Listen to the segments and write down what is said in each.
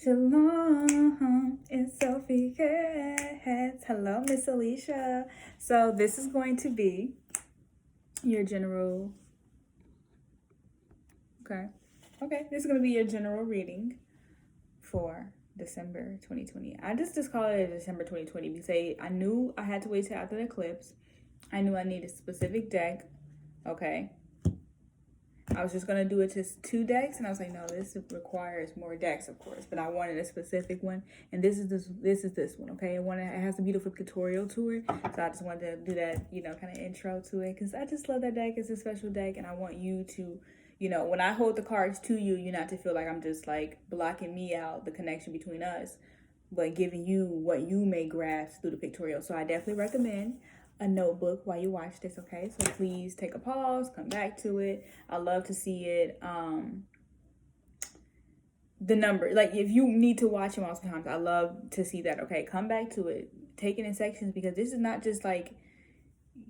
Shalom, it's Sophie. Hello, Miss Alisha. So this is going to be your general, okay, this is going to be your general reading for December 2020. I just call it December 2020 because I knew I had to wait till after the eclipse. I knew I needed a specific deck, okay? I was just gonna do it to 2 decks, and I was like, no, this requires more decks, of course. But I wanted a specific one, and this is this one, okay? It has a beautiful tutorial to it, so I just wanted to do that, kind of intro to it, because I just love that deck. It's a special deck, and I want you to, when I hold the cards to you, you not to feel like I'm just like blocking me out, the connection between us, but giving you what you may grasp through the pictorial. So I definitely recommend a notebook while you watch this, okay? So please take a pause, come back to it. I love to see it. The number, like if you need to watch it multiple times, I love to see that, okay? Come back to it, take it in sections, because this is not just like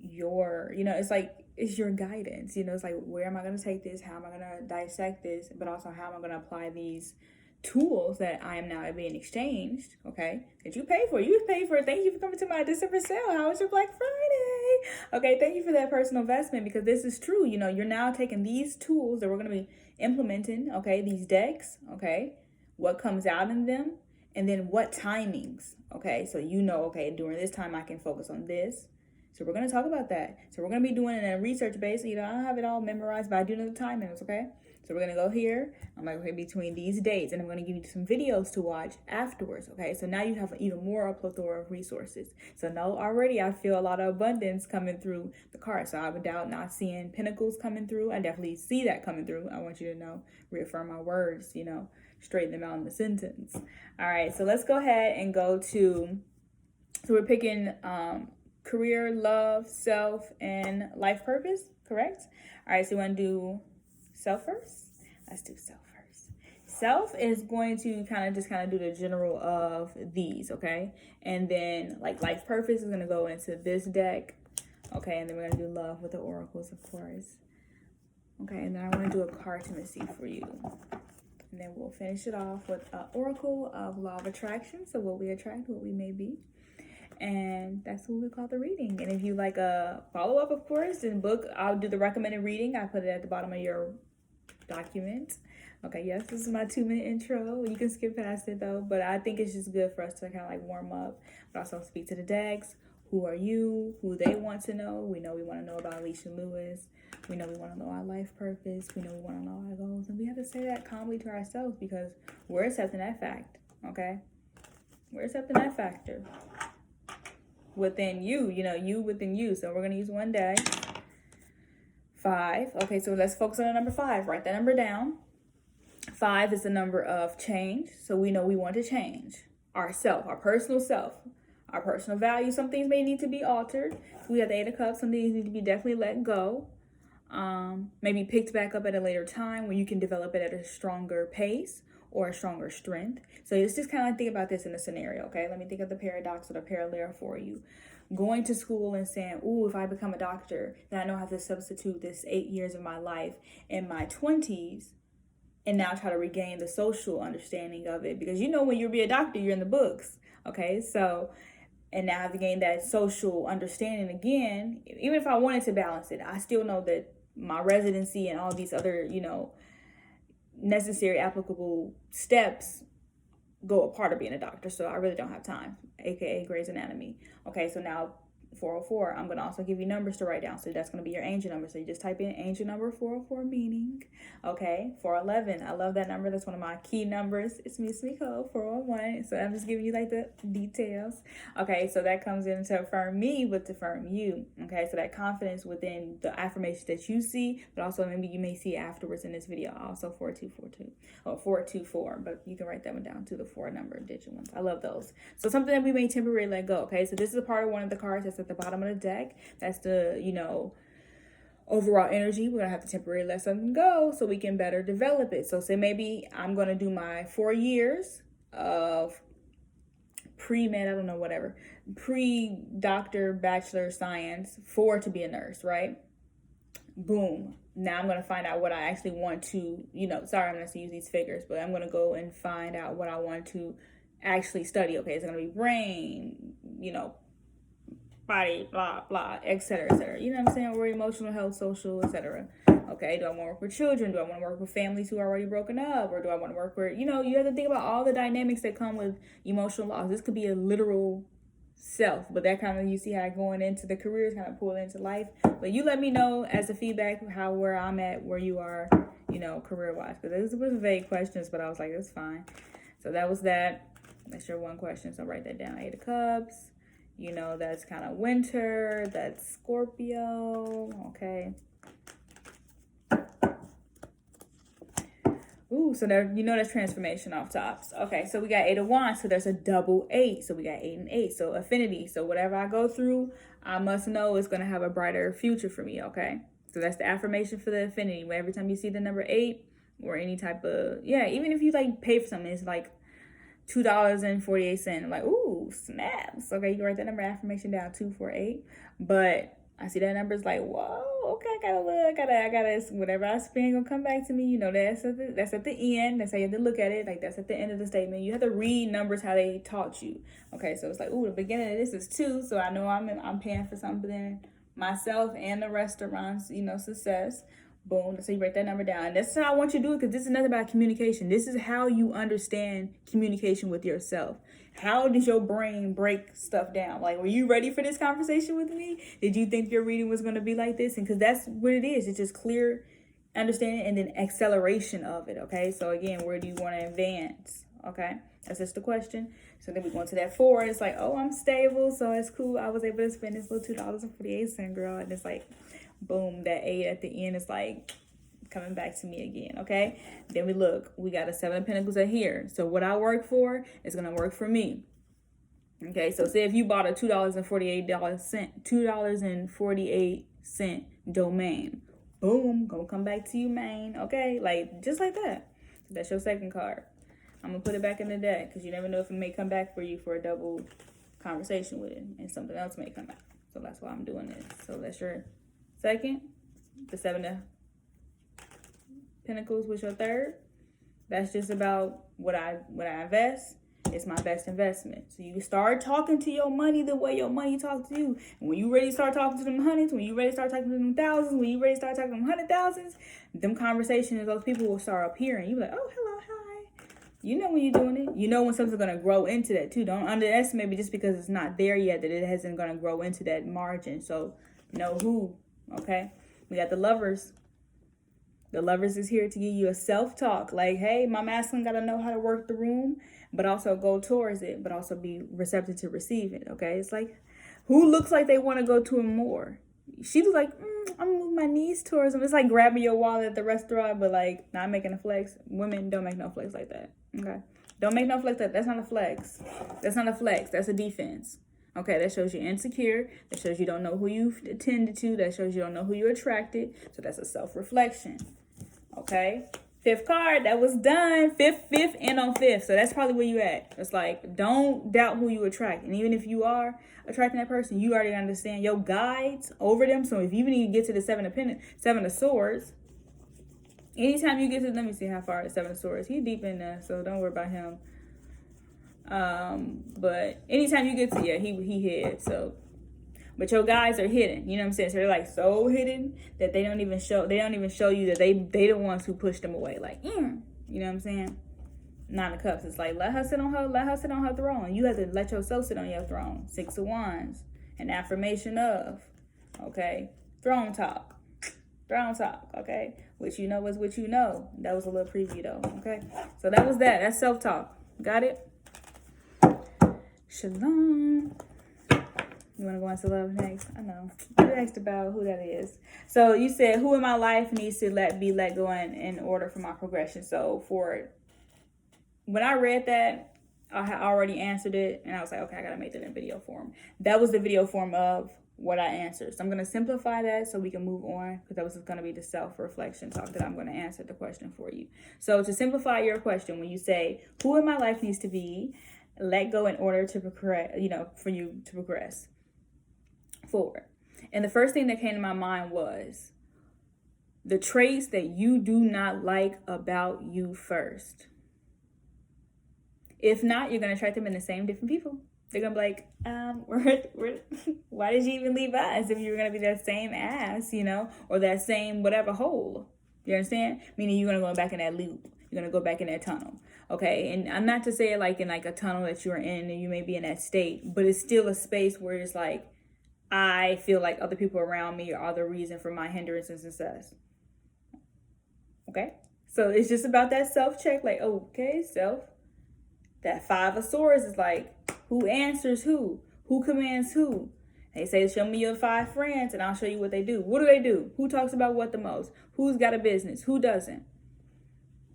your, it's like, it's your guidance, it's like, where am I going to take this? How am I going to dissect this? But also, how am I going to apply these tools that I am now being exchanged, okay, that you pay for. You pay for it. Thank you for coming to my December sale. How was your Black Friday? Okay, thank you for that personal investment, because this is true. You're now taking these tools that we're going to be implementing, okay, these decks, okay, what comes out in them, and then what timings, okay, so okay, during this time I can focus on this. So we're going to talk about that. So we're going to be doing it in a research base. I don't have it all memorized, but I do know the timings, okay? So we're going to go here. I'm going to go between these dates, and I'm going to give you some videos to watch afterwards, okay? So now you have even more a plethora of resources. So now already I feel a lot of abundance coming through the card. So I would doubt not seeing pentacles coming through. I definitely see that coming through. I want you to reaffirm my words, straighten them out in the sentence. All right, so let's go ahead and go to, so we're picking career, love, self, and life purpose, correct? All right, so you want to do self first? Let's do self first. Self is going to kind of do the general of these, okay? And then like life purpose is going to go into this deck, okay? And then we're going to do love with the oracles, of course. Okay, and then I want to do a cartomacy for you. And then we'll finish it off with an oracle of law of attraction. So what we attract, what we may be. And that's what we call the reading. And if you like a follow-up, of course, in book, I'll do the recommended reading. I put it at the bottom of your document. Okay, yes, this is my 2-minute intro. You can skip past it though, but I think it's just good for us to kind of like warm up, but also speak to the decks. Who are you? Who they want to know. We know we want to know about Alisha Lewis. We know we want to know our life purpose. We know we want to know our goals. And we have to say that calmly to ourselves, because we're accepting that fact, okay? We're accepting that factor within you, you within you. So we're going to use one day. 5. Okay, so let's focus on the number 5. Write that number down. 5 is the number of change. So we know we want to change ourself, our personal self, our personal values. Some things may need to be altered. We have the 8 of Cups. Some things need to be definitely let go. Maybe picked back up at a later time when you can develop it at a stronger pace or a stronger strength. So it's just kind of like think about this in a scenario, okay? Let me think of the paradox or the parallel for you. Going to school and saying, ooh, if I become a doctor, then I know how to substitute this 8 years of my life in my 20s and now try to regain the social understanding of it. Because when you be a doctor, you're in the books, okay? So, and now I've gained that social understanding again. Even if I wanted to balance it, I still know that my residency and all these other, necessary applicable steps go a part of being a doctor. So I really don't have time, aka Grey's Anatomy. Okay, so now 404, I'm going to also give you numbers to write down. So that's going to be your angel number. So you just type in angel number 404 meaning. Okay, 411. I love that number. That's one of my key numbers. It's me, Smiko, 411. So I'm just giving you like the details. Okay, so that comes in to affirm me, but to affirm you. Okay, so that confidence within the affirmation that you see, but also maybe you may see afterwards in this video. Also 4242 or 424, but you can write that one down to the 4 number digit ones. I love those. So something that we may temporarily let go. Okay, so this is a part of one of the cards that's at the bottom of the deck. That's the, overall energy. We're going to have to temporarily let something go so we can better develop it. So say maybe I'm going to do my 4 years of pre-med, I don't know, whatever, pre-doctor, bachelor science to be a nurse, right? Boom. now I'm going to find out what I actually want to, sorry, I'm going to use these figures, but I'm going to go and find out what I want to actually study. Okay, is it going to be brain, body, blah, blah, et cetera, et cetera. You know what I'm saying? Or emotional health, social, et cetera. Okay, do I want to work with children? Do I want to work with families who are already broken up? Or do I want to work with, you have to think about all the dynamics that come with emotional loss. This could be a literal self, but that kind of, you see how going into the careers kind of pull into life. But you let me know as a feedback where I'm at, where you are, career wise, because this was vague questions, but I was like, that's fine. So that was that. That's your one question, so write that down. 8 of Cups, that's kind of winter, that's Scorpio. Okay. Ooh, so there, that's transformation off tops. Okay, so we got 8 of Wands, so there's a double 8. So we got 8 and 8, so affinity. So whatever I go through, I must know it's going to have a brighter future for me, okay? So that's the affirmation for the affinity. Where every time you see the number 8 or any type of, even if you like pay for something, it's like $2.48. Like, ooh, snaps. Okay, you can write that number affirmation down, 248. But I see that number is like, whoa, okay, I gotta look, I gotta, whatever I spend gonna come back to me. That's at the end. That's how you have to look at it. Like, that's at the end of the statement. You have to read numbers how they taught you. Okay, so it's like, ooh, the beginning of this is 2, so I know I'm paying for something, myself and the restaurant's, success. Boom. So you write that number down. And that's how I want you to do it, because this is nothing about communication. This is how you understand communication with yourself. How does your brain break stuff down? Like, were you ready for this conversation with me? Did you think your reading was going to be like this? And because that's what it is. It's just clear understanding and then acceleration of it. Okay. So again, where do you want to advance? Okay. That's just the question. So then we go into that 4. It's like, oh, I'm stable. So it's cool. I was able to spend this little $2.48, girl. And it's like, boom, that 8 at the end is like coming back to me again. Okay. Then we got a 7 of Pentacles at here. So what I work for is going to work for me. Okay. So say if you bought a $2.48 domain, boom, gonna come back to you, main. Okay. Like, just like that. That's your second card. I'm going to put it back in the deck, because you never know if it may come back for you for a double conversation with it, and something else may come back. So that's why I'm doing this. So that's your second. The 7 of Pentacles was your third. That's just about what I invest. It's my best investment. So you start talking to your money the way your money talks to you. And when you ready to start talking to them hundreds, when you ready to start talking to them thousands, when you ready to start talking to them 100,000s, them conversations, those people will start appearing. You be like, oh, hello, hi. You know when you're doing it. You know when something's going to grow into that too. Don't underestimate it just because it's not there yet that it hasn't going to grow into that margin. So know who, okay? We got the Lovers. The Lovers is here to give you a self-talk. Like, hey, my masculine got to know how to work the room, but also go towards it, but also be receptive to receive it, okay? It's like, who looks like they want to go to him more? She was like, I'm going to move my knees towards him. It's like grabbing your wallet at the restaurant, but like not making a flex. Women don't make no flex like that, okay? Don't make no flex like that. That's not a flex. That's not a flex. That's a defense. Okay, that shows you're insecure. That shows you don't know who you attended to. That shows you don't know who you attracted. So that's a self-reflection. Okay, 5th card, that was done. 5th, and on 5th. So that's probably where you at. It's like, don't doubt who you attract. And even if you are attracting that person, you already understand your guides over them. So if you need to get to the 7 of Swords, anytime you get to, let me see how far the 7 of Swords. He's deep in there, so don't worry about him. But anytime you get to, he hid. So, but your guys are hidden. You know what I'm saying? So they're like so hidden that they don't even show you that they the ones who pushed them away. Like, you know what I'm saying? 9 of Cups. It's like, let her sit on her throne. You have to let yourself sit on your throne. 6 of Wands. An affirmation of, okay, throne talk. Okay, which you know is what you know. That was a little preview though. Okay, so that was that. That's self-talk. Got it? Shalom. You want to go into love next? I know. You asked about who that is. So you said, who in my life needs to be let go in order for my progression? So when I read that, I had already answered it. And I was like, okay, I got to make that in video form. That was the video form of what I answered. So I'm going to simplify that so we can move on, because that was going to be the self-reflection talk that I'm going to answer the question for you. So to simplify your question, when you say, who in my life needs to be let go in order to progress, for you to progress forward. And the first thing that came to my mind was, the traits that you do not like about you first. If not, you're going to attract them in the same different people. They're going to be like, why did you even leave us if you were going to be that same ass, or that same whatever hole? You understand? Meaning you're going to go back in that loop. You're going to go back in that tunnel. Okay? And I'm not to say it like in like a tunnel that you're in and you may be in that state, but it's still a space where it's like, I feel like other people around me are the reason for my hindrance and success. Okay? So it's just about that self-check. Like, okay, self. That 5 of Swords is like, who answers who? Who commands who? They say, show me your 5 friends and I'll show you what they do. What do they do? Who talks about what the most? Who's got a business? Who doesn't?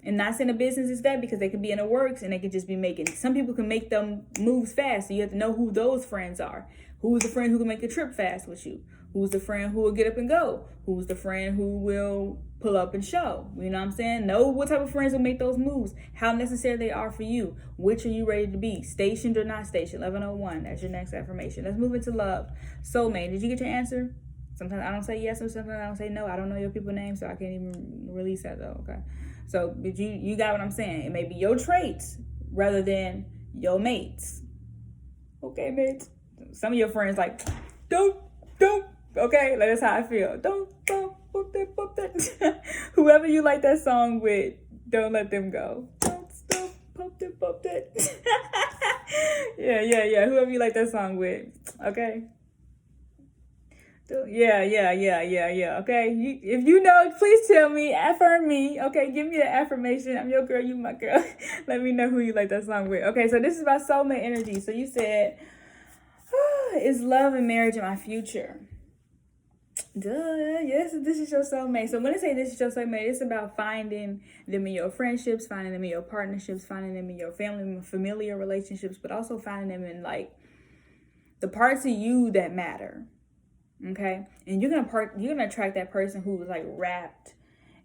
And not saying a business is that, because they can be in the works and they can just be making, some people can make them moves fast. So you have to know who those friends are. Who's the friend who can make a trip fast with you? Who's the friend who will get up and go? Who's the friend who will pull up and show? You know what I'm saying? Know what type of friends will make those moves. How necessary they are for you. Which are you ready to be? Stationed or not stationed? 1101. That's your next affirmation. Let's move into love. Soulmate. Did you get your answer? Sometimes I don't say yes and sometimes I don't say no. I don't know your people's names, so I can't even release that though. Okay. So you got what I'm saying. It may be your traits rather than your mates. Okay, mates. Some of your friends like, don't. Okay, like that's how I feel. Don't, boop that. Whoever you like that song with, don't let them go. Don't stop, pop that. Yeah. Whoever you like that song with, okay. Yeah. Okay, if you know, please tell me, affirm me. Okay, give me the affirmation. I'm your girl, you my girl. Let me know who you like that song with. Okay, so this is about soulmate energy. So you said, is love and marriage in my future? Duh, yes, this is your soulmate. So when I say this is your soulmate, it's about finding them in your friendships, finding them in your partnerships, finding them in your family, familiar relationships, but also finding them in like the parts of you that matter. Okay, and you're gonna attract that person who is like wrapped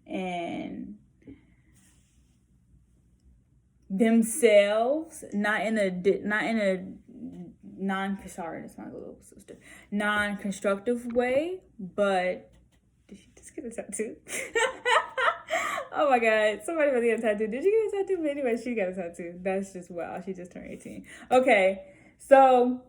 in themselves, not in a non-constructive way, but did she just get a tattoo? Oh my god, somebody about to get a tattoo. Did you get a tattoo? But anyway, she got a tattoo. That's just wow. She just turned 18. Okay, so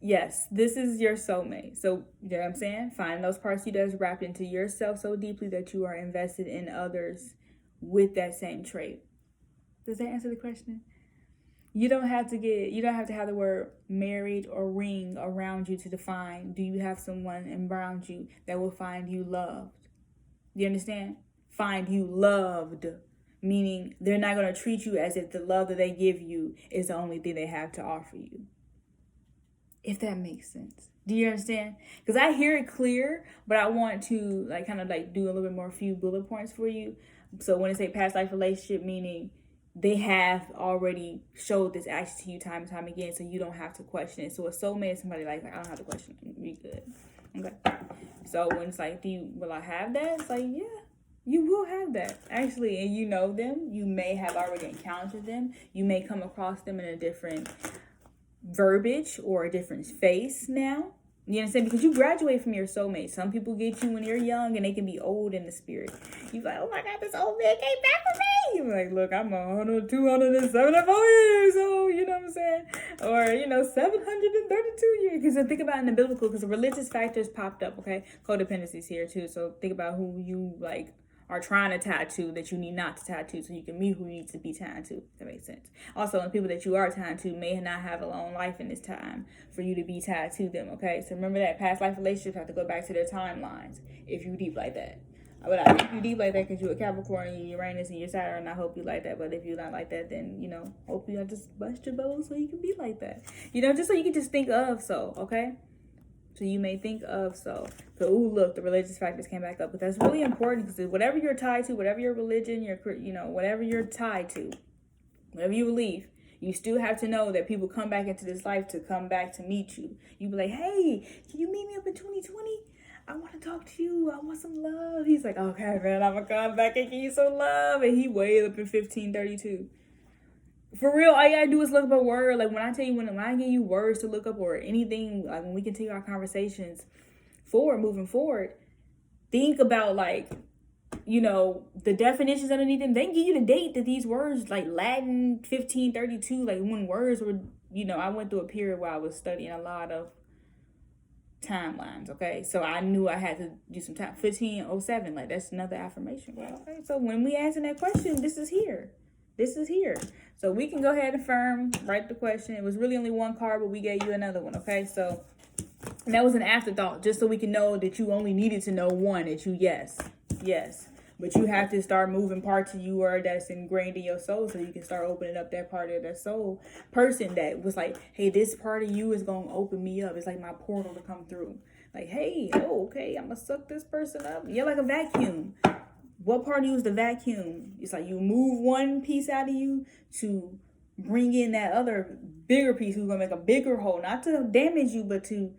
yes, this is your soulmate. So you know what I'm saying? Find those parts of you that's wrapped into yourself so deeply that you are invested in others with that same trait. Does that answer the question? You don't have to have the word married or ring around you to define, do you have someone around you that will find you loved? Do you understand? Find you loved, meaning they're not going to treat you as if the love that they give you is the only thing they have to offer you. If that makes sense. Do you understand? Because I hear it clear, but I want to like kind of like do a little bit more, few bullet points for you. So when I say past life relationship, meaning they have already showed this action to you time and time again, so you don't have to question it. So a soulmate is somebody like I don't have to question it. We good. Okay. So when it's like, will I have that? It's like, yeah, you will have that. Actually, and you know them. You may have already encountered them. You may come across them in a different verbiage or a different face now. You understand? Because you graduate from your soulmate. Some people get you when you're young and they can be old in the spirit. You're like, oh my God, this old man came back for me. You're like, look, I'm 100, 274 years old. You know what I'm saying? Or, 732 years. Because think about in the biblical, because the religious factors popped up, okay? Codependency's here too. So think about who you like are trying to tattoo that you need not to tattoo so you can meet who you need to be tied to. That makes sense. Also, the people that you are tied to may not have a long life in this time for you to be tied to them, okay? So remember that past life relationships have to go back to their timelines if you deep like that. But I think you deep like that because you're a Capricorn and you're Uranus and you're Saturn. I hope you like that. But if you're not like that, then, hope you just bust your bones so you can be like that. Just so you can just think of so, okay? So you may think of so. So, look, the religious factors came back up. But that's really important because whatever you're tied to, whatever your religion, whatever you're tied to, whatever you believe, you still have to know that people come back into this life to come back to meet you. You be like, hey, can you meet me up in 2020? I want to talk to you. I want some love. He's like, okay, man, I'm going to come back and give you some love. And he way up in 1532. For real, all you gotta do is look up a word. Like when I tell you, when I give you words to look up or anything, like when we continue our conversations moving forward, think about like the definitions underneath them. They give you the date that these words, like Latin 1532, like when words were, I went through a period where I was studying a lot of timelines, okay? So I knew I had to do some time. 1507, like that's another affirmation. Well, okay, so when we answer that question, this is here. So we can go ahead and affirm, write the question. It was really only one card, but we gave you another one, okay? So, and that was an afterthought, just so we can know that you only needed to know one, that you yes. But you have to start moving parts of you that's ingrained in your soul, so you can start opening up that part of that soul person that was like, hey, this part of you is going to open me up. It's like my portal to come through. Like, hey, okay, I'm going to suck this person up. You're like a vacuum. What part of you is the vacuum? It's like you move one piece out of you to bring in that other bigger piece who's going to make a bigger hole. Not to damage you, but to,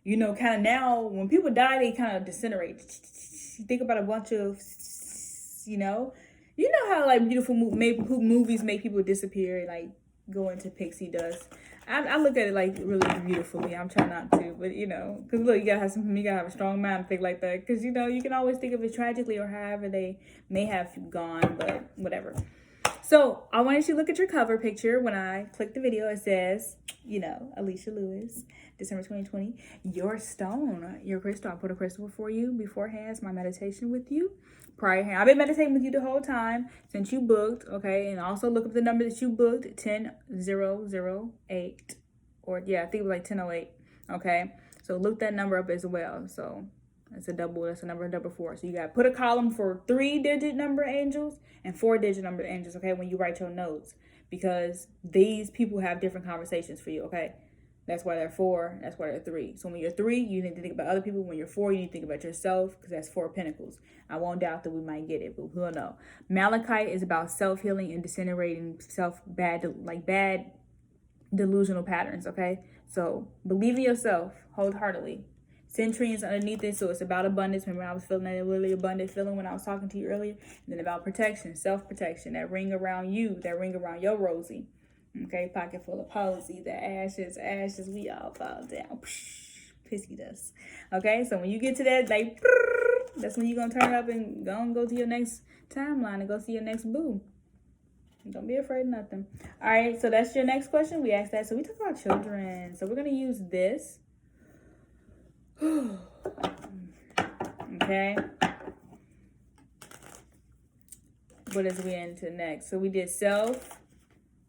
kind of now, when people die, they kind of disintegrate. Think about a bunch of, how like beautiful movies make people disappear and like go into pixie dust. I look at it like really beautifully. I'm trying not to, but because look, you gotta have a strong mind to think like that. Because you can always think of it tragically or however they may have gone, but whatever. So I wanted you to look at your cover picture. When I click the video, it says, Alisha Lewis, December 2020, your stone, your crystal. I put a crystal for you beforehand. It's my meditation with you. I've been meditating with you the whole time since you booked, okay? And also look up the number that you booked, 10008. Or, yeah, I think it was like 1008, okay? So look that number up as well. So that's a number 4. So you got to put a column for 3-digit number angels and 4-digit number angels, okay, when you write your notes. Because these people have different conversations for you, okay? That's why they're 4. That's why they're 3. So when you're 3, you need to think about other people. When you're 4, you need to think about yourself, because that's 4 pentacles. I won't doubt that we might get it, but we'll know. Malachite is about self-healing and disintegrating bad delusional patterns, okay? So believe in yourself wholeheartedly. Centurions underneath it, so it's about abundance. Remember, I was feeling that really abundant feeling when I was talking to you earlier. And then about protection, self-protection, that ring around you, that ring around your Rosie. Okay, pocket full of posy, the ashes, we all fall down. Pissy dust. Okay, so when you get to that, like, that's when you're going to turn up and go to your next timeline and go see your next boo. Don't be afraid of nothing. All right, so that's your next question. We asked that. So we talk about children. So we're going to use this. Okay. What is we into next? So we did self.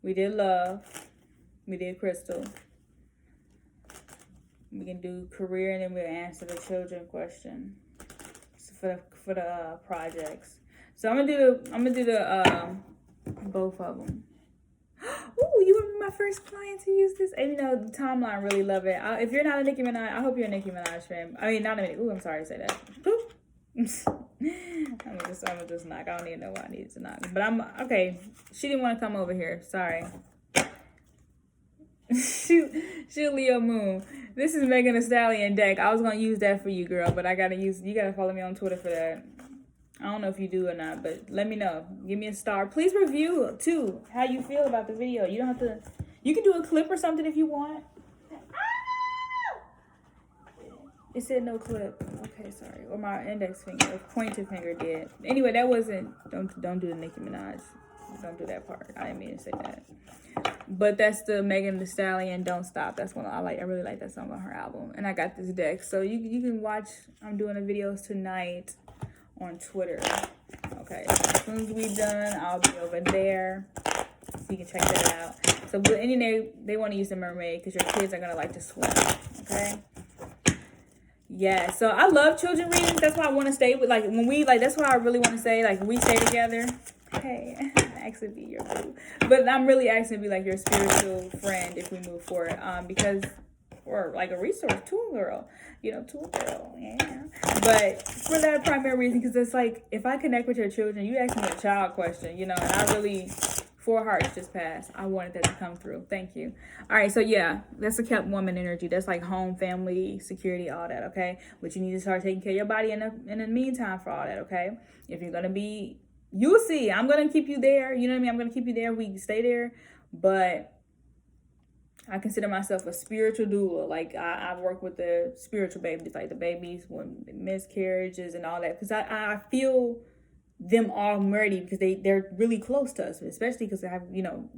We did love. We did crystal. We can do career, and then we'll answer the children question for the projects. So I'm gonna do the both of them. Ooh, you were my first client to use this. And the timeline really love it. If you're not a Nicki Minaj, I hope you're a Nicki Minaj fan. I mean, not a Nicki. Ooh, I'm sorry to say that. I'm gonna just knock. I don't even know why I needed to knock. But I'm okay. She didn't want to come over here. Sorry. She a Leo moon. This is Megan Thee Stallion deck. I was gonna use that for you, girl, but you gotta follow me on Twitter for that. I don't know if you do or not, but let me know. Give me a star. Please review too how you feel about the video. You don't have to. You can do a clip or something if you want. It said no clip. Okay, sorry. Or my index finger, or pointer finger did. Anyway, that wasn't. Don't do the Nicki Minaj. Don't do that part. I didn't mean to say that. But that's the Megan Thee Stallion "Don't Stop." That's one I like. I really like that song on her album. And I got this deck, so you can watch. I'm doing the videos tonight on Twitter. Okay. As soon as we're done, I'll be over there, so you can check that out. So, but anyway, they want to use the mermaid because your kids are gonna like to swim. Okay. Yeah, so I love children readings. That's why I want to stay with, that's why I really want to say, when we stay together, hey, actually be your boo. But I'm really asking to be, your spiritual friend if we move forward. Because, or, a resource to a girl. Yeah. But for that primary reason, because it's if I connect with your children, you ask me a child question, and I really... 4 hearts just passed. I wanted that to come through. Thank you. All right, so yeah, that's a kept woman energy. That's home, family, security, all that, okay? But you need to start taking care of your body in the meantime for all that, okay? If you're going to be, you'll see. I'm going to keep you there. You know what I mean? I'm going to keep you there. We can stay there. But I consider myself a spiritual doula. I work with the spiritual babies, the babies with miscarriages and all that. Because I feel them already because they're really close to us, especially because I have, you know,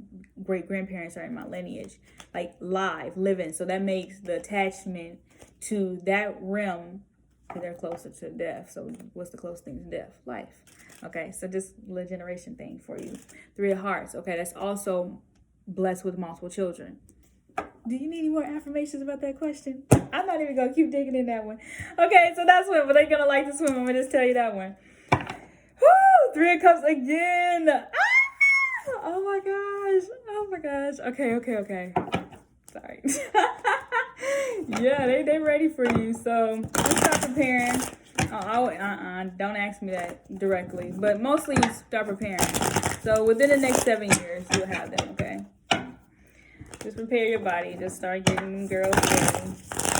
great grandparents are in my lineage, like living. So that makes the attachment to that realm, because they're closer to death. So what's the closest thing to death? Life. Okay, so just a little generation thing for you. Three of Hearts. Okay, that's also blessed with multiple children. Do you need any more affirmations about that question? I'm not even gonna keep digging in that one. Okay, so that's one, but they're gonna like this one. I'm gonna just tell you that one. Woo! Three of Cups again. Ah! Oh my gosh. Oh my gosh. Okay. Sorry. Yeah, they ready for you. So just start preparing. Don't ask me that directly, but mostly start preparing. So within the next 7 years, you'll have them. Okay. Just prepare your body. Just start getting girls ready.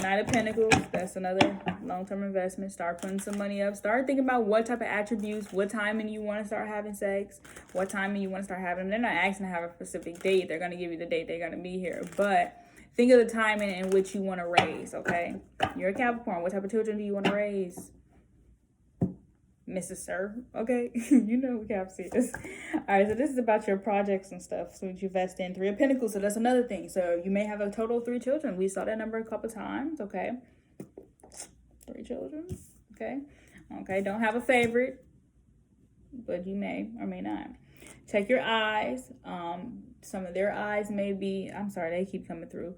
Knight of Pentacles, that's another long-term investment. Start putting some money up. Start thinking about what type of attributes, what timing you want to start having sex, what timing you want to start having them. They're not asking to have a specific date. They're going to give you the date they're going to be here. But think of the timing in which you want to raise, okay? You're a Capricorn. What type of children do you want to raise? Mrs. Sir, okay? You know what Caps is. All right, so this is about your projects and stuff, so you invest in. Three of Pentacles, so that's another thing. So you may have a total of 3 children. We saw that number a couple times, okay? 3 children, okay? Okay, don't have a favorite, but you may or may not. Check your eyes. Some of their eyes may be, I'm sorry, they keep coming through.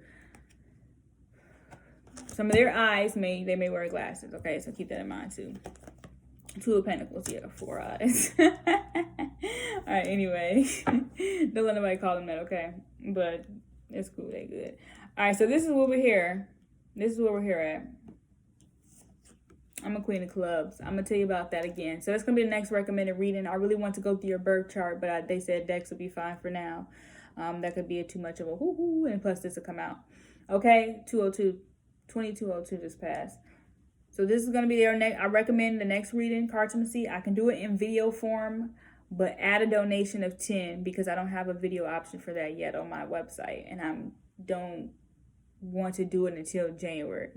Some of their eyes they may wear glasses, okay? So keep that in mind too. 2 of Pentacles, yeah, 4 eyes. All right, anyway. Don't let nobody call them that, okay? But it's cool, they good. All right, so this is what we're here. This is where we're here at. I'm a Queen of Clubs. I'm going to tell you about that again. So that's going to be the next recommended reading. I really want to go through your birth chart, but they said decks will be fine for now. That could be too much of a hoo-hoo, and plus this will come out. Okay, 2202 just passed. So this is going to be their next. I recommend the next reading, cartomacy. I can do it in video form, but add a donation of 10 because I don't have a video option for that yet on my website. And I don't want to do it until January.